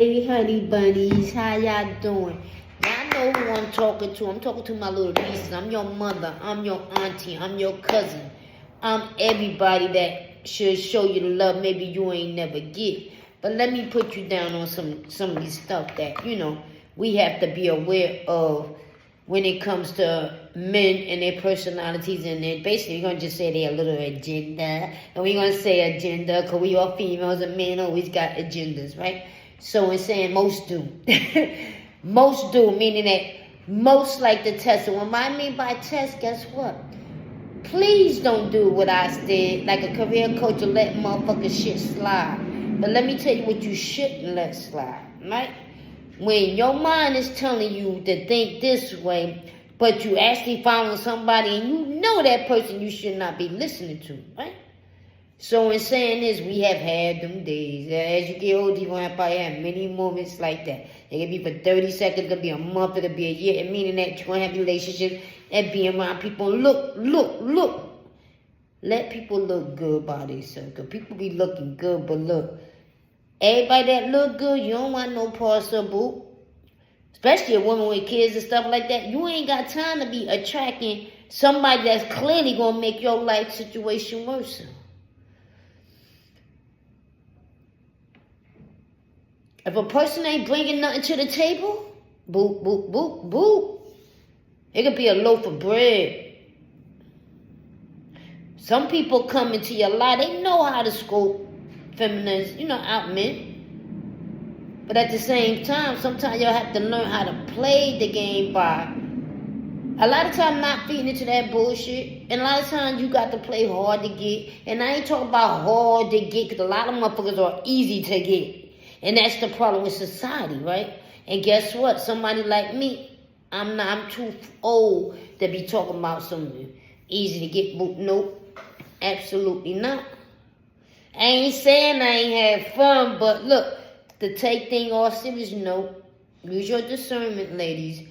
Hey honey bunnies, how y'all doing? Y'all know who I'm talking to. I'm talking to my little pieces. I'm your mother. I'm your auntie. I'm your cousin. I'm everybody that should show you the love maybe you ain't never get. But let me put you down on some of these stuff that, we have to be aware of when it comes to men and their personalities, and then basically we're going to just say their little agenda. And we're going to say agenda because we all females and men always got agendas, right? So it's saying most do. Most do, meaning that most like to test. And what I mean by test, guess what? Please don't do what I did, like a career coach, or let motherfucking shit slide. But let me tell you what you shouldn't let slide, right? When your mind is telling you to think this way, but you actually following somebody and you know that person you should not be listening to, right? So in saying this, we have had them days. As you get older, you're going to probably have many moments like that. It could be for 30 seconds, it could be a month, it could be a year. It meaning that you're going to have relationships and be around people. Look. Let people look good by themselves. Because people be looking good, but look. Everybody that look good, you don't want no parcel, boo. Especially a woman with kids and stuff like that. You ain't got time to be attracting somebody that's clearly going to make your life situation worse. If a person ain't bringing nothing to the table, boo. It could be a loaf of bread. Some people come into your life, they know how to scope feminines, out men. But at the same time, sometimes you'll have to learn how to play the game by a lot of times not feeding into that bullshit. And a lot of times you got to play hard to get. And I ain't talking about hard to get, because a lot of motherfuckers are easy to get. And that's the problem with society, right? And guess what? Somebody like me, I'm too old to be talking about something easy to get. Nope, absolutely not. I ain't saying I ain't had fun, but look, to take things all serious, use your discernment, ladies.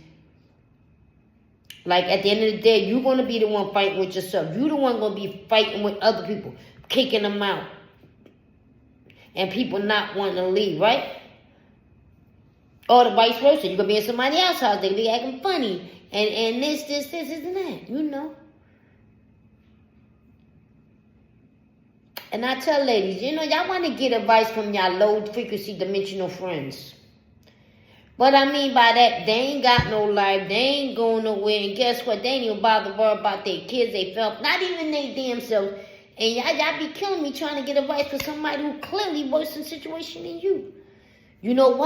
Like at the end of the day, you're going to be the one fighting with yourself. You're the one going to be fighting with other people, kicking them out. And people not wanting to leave, right? Or the vice versa. You could be in somebody else's house, they be acting funny. And this, and that, And I tell ladies, y'all want to get advice from y'all low-frequency dimensional friends. What I mean by that, they ain't got no life, they ain't going nowhere, and guess what? They ain't even bother worry about their kids, they felt, not even they damn self. And y'all be killing me trying to get advice for somebody who clearly worse in situation than you. You know why?